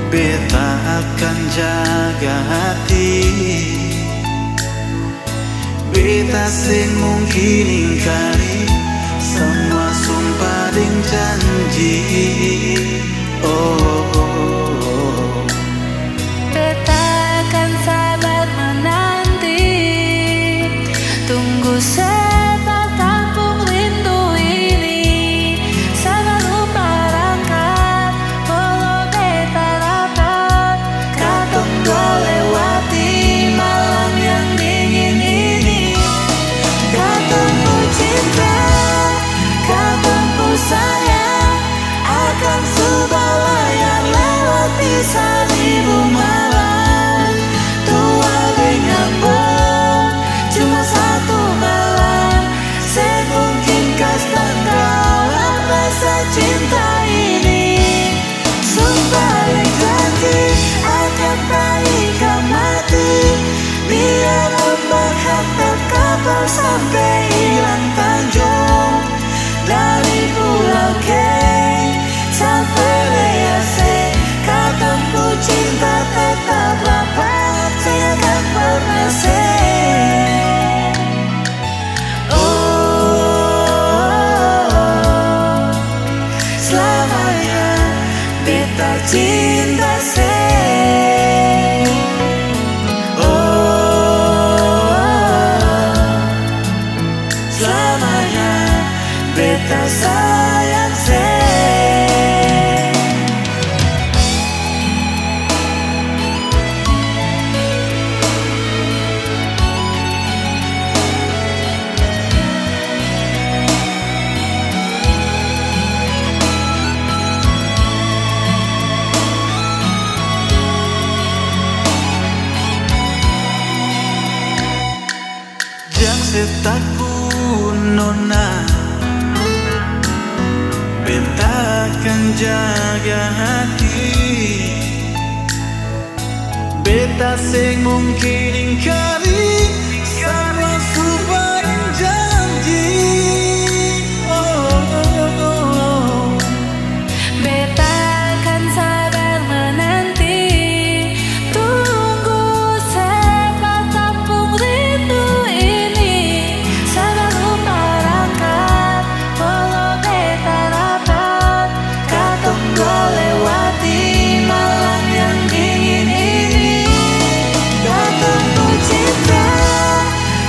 Beta akan jaga hati. Beta sing mungkin ingkari semua sumpah dan janji. Oh, oh, oh. Beta akan sabar menanti, tunggu sepak kampung rindu ini. Sabar lupa rangkap, walau beta dapat katong dua lewati malam yang dingin ini. Katong pun cinta, katong pun sayang, akan subah layar lewati seribu malam. Tua dengan bom, cuma satu malam. Semungkin kasih dalam rasa cinta ini. Sumpah yang janji akan baikan mati. Biar ombak hantar kapal sampai hilang Tanjung. Dari Pulau K sampai Lease, kataku cinta tetap rapat, saya akan pernah say. Oh, selamanya beta cinta say. Oh, selamanya beta sayang say. Jang setaku nona, beta akan jaga hati. Beta sing mungkin ingkari semua sumpah dan janji. Oh, oh, oh, oh. Beta akan sabar menanti, tunggu sepak kampung rindu ini. Sabar lupa rangkap, walau beta dapat katong dua lewati malam yang dingin ini. Katong pun cinta,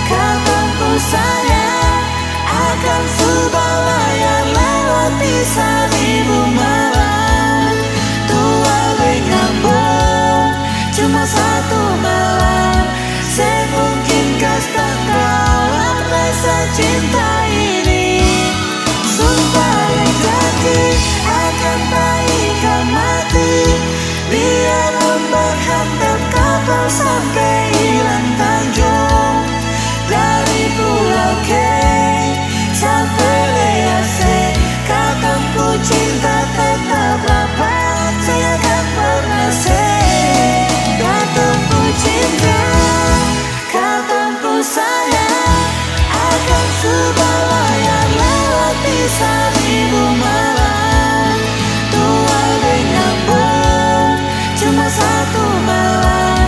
katong pun sayang, akan subah layar lewati seribu malam. Tua dengan bom, cuma satu malam. Semungkin kasih dalam rasa cinta ini. Sumpah yang janji akan baikan mati. Biar ombak hantar kapal sampai hilang Tanjung. Dari Pulau K sampai Lease, kataku cinta tetap rapat, saya akan pernah say. Kataku cinta, kataku sayang, akan subah layar lewati seribu malam. Tua dengan bom, cuma satu malam.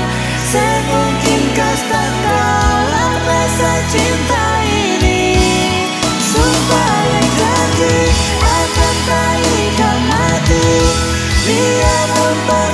Semungkin kasih dalam rasa cinta ini. Sumpah yang janji akan baikan mati. Biar ombak